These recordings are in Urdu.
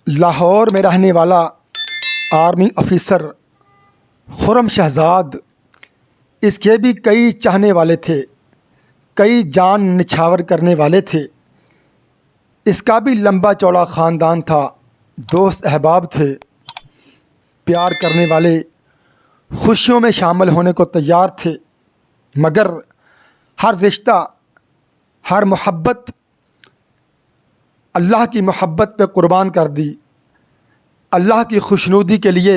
لاہور میں رہنے والا آرمی آفیسر خرم شہزاد، اس کے بھی کئی چاہنے والے تھے، کئی جان نچھاور کرنے والے تھے۔ اس کا بھی لمبا چوڑا خاندان تھا، دوست احباب تھے، پیار کرنے والے، خوشیوں میں شامل ہونے کو تیار تھے، مگر ہر رشتہ، ہر محبت اللہ کی محبت پہ قربان کر دی۔ اللہ کی خوشنودی کے لیے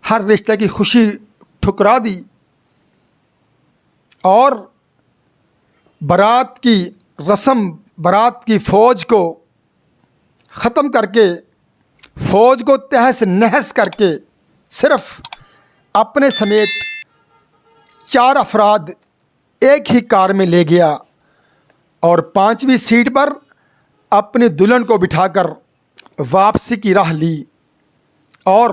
ہر رشتہ کی خوشی ٹھکرا دی، اور برات کی رسم، برات کی فوج کو ختم کر کے، فوج کو تہس نہس کر کے، صرف اپنے سمیت 4 افراد ایک ہی کار میں لے گیا اور 5ویں سیٹ پر اپنی دلہن کو بٹھا کر واپسی کی راہ لی، اور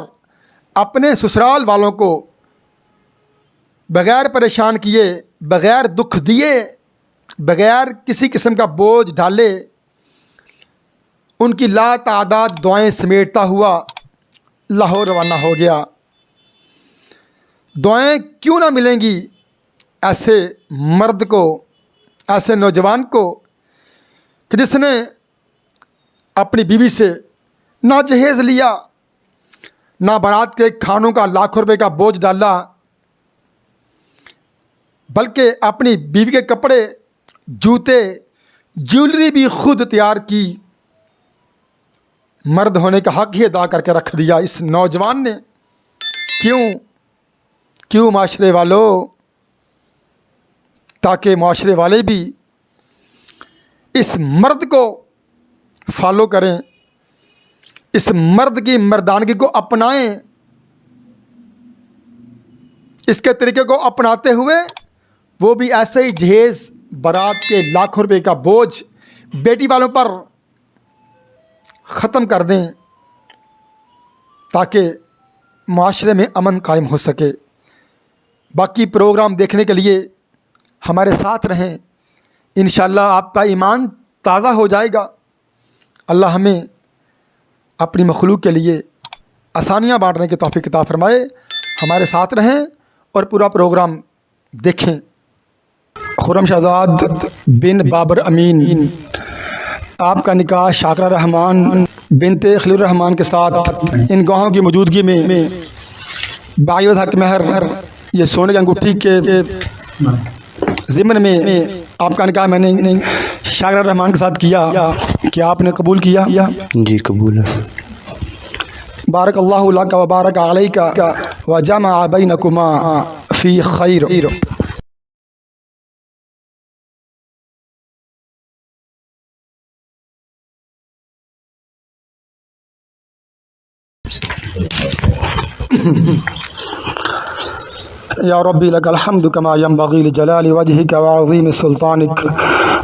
اپنے سسرال والوں کو بغیر پریشان کیے، بغیر دکھ دیے، بغیر کسی قسم کا بوجھ ڈالے، ان کی لا تعداد دعائیں سمیٹتا ہوا لاہور روانہ ہو گیا۔ دعائیں کیوں نہ ملیں گی ایسے مرد کو، ایسے نوجوان کو کہ جس نے اپنی بیوی سے نہ جہیز لیا، نہ بارات کے کھانوں کا لاکھوں روپے کا بوجھ ڈالا، بلکہ اپنی بیوی کے کپڑے، جوتے، جیولری بھی خود تیار کی۔ مرد ہونے کا حق ہی ادا کر کے رکھ دیا اس نوجوان نے۔ کیوں معاشرے والوں؟ تاکہ معاشرے والے بھی اس مرد کو فالو کریں، اس مرد کی مردانگی کو اپنائیں، اس کے طریقے کو اپناتے ہوئے وہ بھی ایسے ہی جہیز، بارات کے لاکھوں روپے کا بوجھ بیٹی والوں پر ختم کر دیں، تاکہ معاشرے میں امن قائم ہو سکے۔ باقی پروگرام دیکھنے کے لیے ہمارے ساتھ رہیں، انشاءاللہ آپ کا ایمان تازہ ہو جائے گا۔ اللہ ہمیں اپنی مخلوق کے لیے آسانیاں بانٹنے کی توفیق عطا فرمائے۔ ہمارے ساتھ رہیں اور پورا پروگرام دیکھیں۔ خرم شہزاد بن بابر امین، آپ کا نکاح شاکرہ رحمان بنت خلیل الرحمان کے ساتھ ان گواہوں کی موجودگی میں باعث حق مہر، یہ سونے کی انگوٹھی کے ضمن میں آپ کا نکاح میں نے شاکرہ رحمان کے ساتھ کیا۔ کیا آپ نے قبول کیا؟ جی قبول ہے۔ بارک اللہ لک و بارک علیک و جمع بینکما فی خیر۔ یا ربی لک الحمد کما ینبغی لجلال وجہک وعظیم سلطانک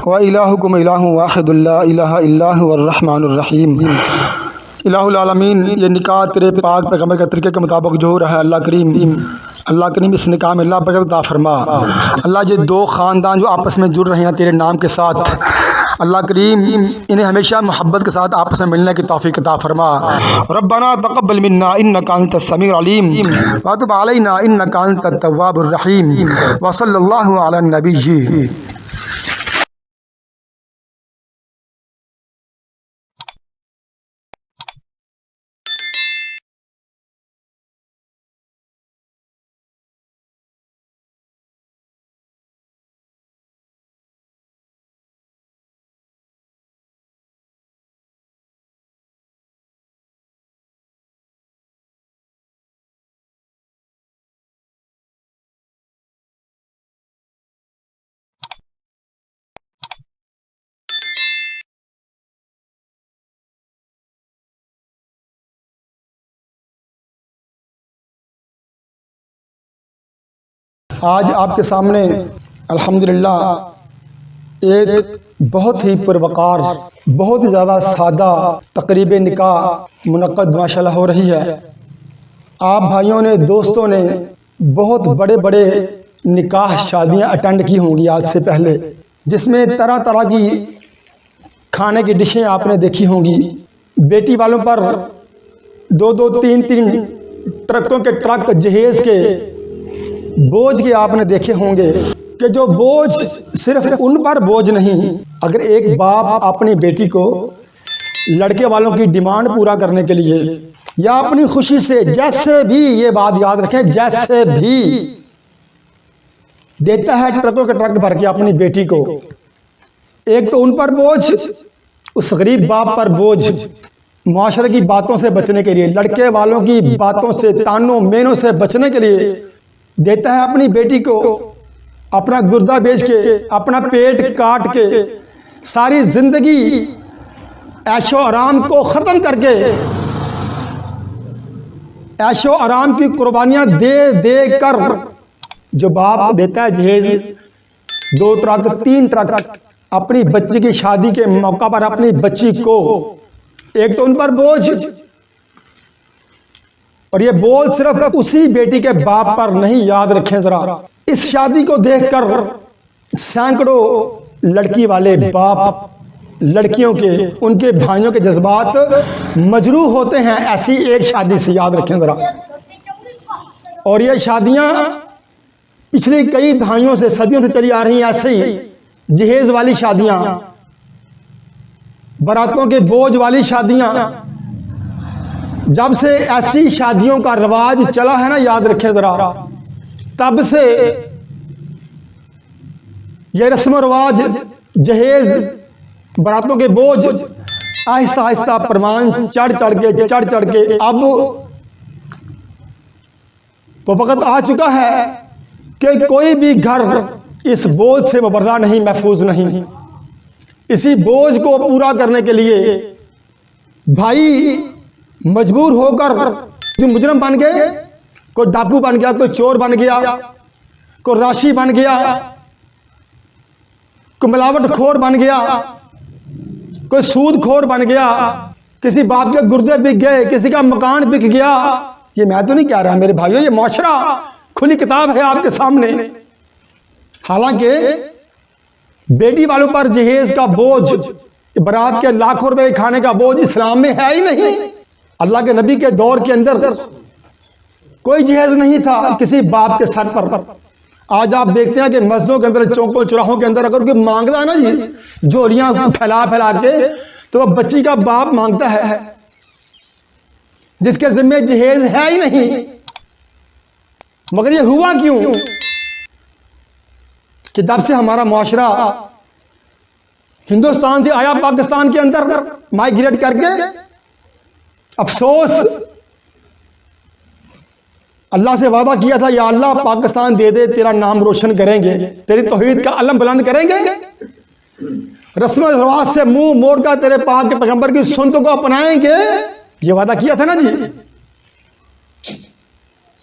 وإلہکم الہ واحد لا الہ الا هو الرحمن الرحیم۔ الہ العالمین، یہ نکاح تیرے پاک پیغمبر کے طریقے کے مطابق جو ہو رہا ہے، اللہ کریم اس نکاح میں اللہ برکت عطا فرما۔ اللہ یہ 2 خاندان جو آپس میں جڑ رہے ہیں تیرے نام کے ساتھ، اللہ کریم انہیں ہمیشہ محبت کے ساتھ آپس میں ملنے کی توفیق عطا فرما۔ ربنا تقبل منا انک انت السمیع العلیم وتب علینا انک انت التواب الرحیم، وصلی اللہ علی النبی۔ آج آپ کے سامنے الحمدللہ ایک بہت ہی پروقار، بہت ہی زیادہ سادہ تقریب نکاح منعقد ماشاءاللہ ہو رہی ہے۔ آپ بھائیوں نے، دوستوں نے بہت بڑے بڑے نکاح شادیاں اٹینڈ کی ہوں گی آج سے پہلے، جس میں طرح طرح کی کھانے کی ڈشیں آپ نے دیکھی ہوں گی، بیٹی والوں پر دو دو تین تین ٹرکوں کے ٹرک جہیز کے بوجھ کے آپ نے دیکھے ہوں گے کہ جو بوجھ صرف ان پر بوجھ نہیں، اگر ایک باپ اپنی بیٹی کو لڑکے والوں کی ڈیمانڈ پورا کرنے کے لیے یا اپنی خوشی سے جیسے بھی، یہ بات یاد رکھیں، جیسے بھی دیتا ہے ٹرکوں کے ٹرک بھر کے اپنی بیٹی کو، ایک تو ان پر بوجھ، اس غریب باپ پر بوجھ، معاشرے کی باتوں سے بچنے کے لیے، لڑکے والوں کی باتوں سے، تانوں مینوں سے بچنے کے لیے دیتا ہے اپنی بیٹی کو اپنا گردہ بیچ کے، اپنا پیٹ کاٹ کے، ساری زندگی عیش و آرام کو ختم کر کے، عیش و آرام کی قربانیاں دے دے کر جو باپ دیتا ہے جہیز، 2 ٹرک 3 ٹرک اپنی بچی کی شادی کے موقع پر اپنی بچی کو، ایک تو ان پر بوجھ، اور یہ بوجھ صرف اسی بیٹی کے باپ پر نہیں، یاد رکھیں ذرا، اس شادی کو دیکھ کر سینکڑوں لڑکی والے باپ لڑکیوں کے، ان کے بھائیوں کے جذبات مجروح ہوتے ہیں ایسی ایک شادی سے، یاد رکھیں ذرا۔ اور یہ شادیاں پچھلی کئی دہائیوں سے، صدیوں سے چلی آ رہی ہیں، ایسے ہی جہیز والی شادیاں، براتوں کے بوجھ والی شادیاں، جب سے ایسی شادیوں کا رواج چلا ہے نا، یاد رکھیں ذرا، تب سے یہ رسم و رواج، جہیز، براتوں کے بوجھ آہستہ آہستہ پروان چڑھ چڑھ کے اب وہ وقت آ چکا ہے کہ کوئی بھی گھر اس بوجھ سے مبرہ نہیں، محفوظ نہیں۔ اسی بوجھ کو پورا کرنے کے لیے بھائی مجبور ہو کر کوئی مجرم بن گئے، کوئی ڈاکو بن گیا، کوئی چور بن گیا، کوئی راشی بن گیا، کوئی ملاوٹ خور بن گیا، کوئی سود خور بن گیا، کسی باپ کے گردے بک گئے، کسی کا مکان بک گیا۔ یہ میں تو نہیں کہہ رہا میرے بھائیو، یہ معاشرہ کھلی کتاب ہے آپ کے سامنے۔ حالانکہ بیٹی والوں پر جہیز کا بوجھ، برات کے لاکھوں روپے کھانے کا بوجھ اسلام میں ہے ہی نہیں۔ اللہ کے نبی کے دور کے اندر کوئی جہیز نہیں تھا کسی باپ کے سر پر۔ آج آپ دیکھتے ہیں کہ مسجدوں کے اندر، چوکوں چوراہوں کے اندر اگر کوئی مانگتا ہے نا جی، جھولیاں پھیلا پھیلا کے، تو وہ بچی کا باپ مانگتا ہے جس کے ذمہ جہیز ہے ہی نہیں۔ مگر یہ ہوا کیوں کہ جب سے ہمارا معاشرہ ہندوستان سے آیا پاکستان کے اندر مائیگریٹ کر کے، افسوس، اللہ سے وعدہ کیا تھا، یا اللہ پاکستان دے دے، تیرا نام روشن کریں گے، تیری توحید کا علم بلند کریں گے، رسم و رواج سے منہ موڑ کر تیرے پاک کے پیغمبر کی سنتوں کو اپنائیں گے، یہ وعدہ کیا تھا نا جی۔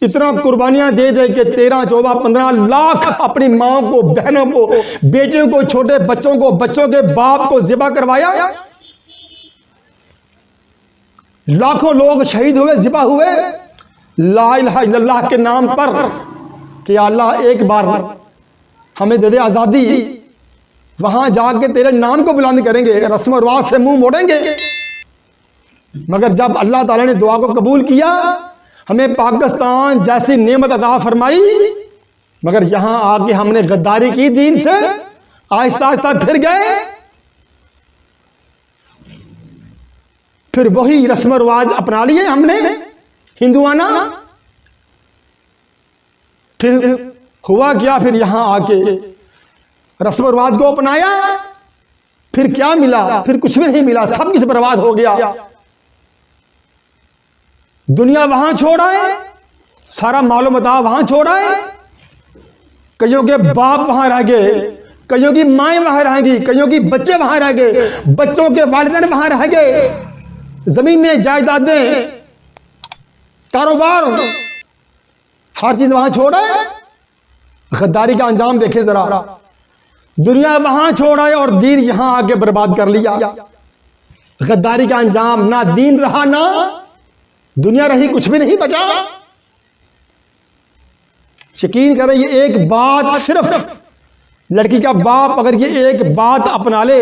اتنا قربانیاں دے دے کے 13 14 15 لاکھ اپنی ماں کو، بہنوں کو، بیٹیوں کو، چھوٹے بچوں کو، بچوں کے باپ کو ذبح کروایا، لاکھوں لوگ شہید ہوئے، ذبح ہوئے لا الہ الا اللہ کے نام پر کہ اللہ ایک بار ہمیں دے دے آزادی، وہاں جا کے تیرے نام کو بلند کریں گے، رسم و رواج سے منہ موڑیں گے۔ مگر جب اللہ تعالیٰ نے دعا کو قبول کیا، ہمیں پاکستان جیسی نعمت عطا فرمائی، مگر یہاں آ کے ہم نے غداری کی دین سے، آہستہ آہستہ پھر گئے، پھر وہی رسم و رواج اپنا لیے ہم نے ہندوانہ۔ پھر ہوا کیا، پھر یہاں آ کے رسم و رواج کو اپنایا، پھر کیا ملا؟ پھر کچھ بھی نہیں ملا، سب کچھ برباد ہو گیا۔ دنیا وہاں چھوڑ آئے، سارا مال و متاع وہاں چھوڑ آئے، کئیوں کے باپ وہاں رہ گئے، کئیوں کی مائیں وہاں رہ گئی، کئیوں کی بچے وہاں رہ گئے، بچوں کے والدین وہاں رہ گئے، زمینیں، جائیدادیں، کاروبار، ہر چیز وہاں چھوڑ آئے۔ غداری کا انجام دیکھیں ذرا، دنیا وہاں چھوڑ آئے اور دین یہاں آ کے برباد کر لیا۔ غداری کا انجام، نہ دین رہا نہ دنیا رہی، کچھ بھی نہیں بچا۔ یقین کریں یہ ایک بات، صرف لڑکی کا باپ اگر یہ ایک بات اپنا لے،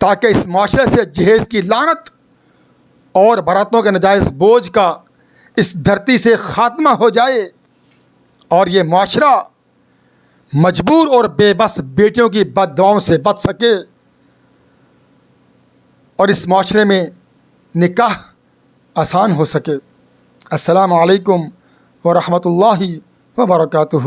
تاکہ اس معاشرے سے جہیز کی لعنت اور براتوں کے ناجائز بوجھ کا اس دھرتی سے خاتمہ ہو جائے اور یہ معاشرہ مجبور اور بے بس بیٹیوں کی بد دعاؤں سے بچ سکے اور اس معاشرے میں نکاح آسان ہو سکے۔ السلام علیکم ورحمۃ اللہ وبرکاتہ۔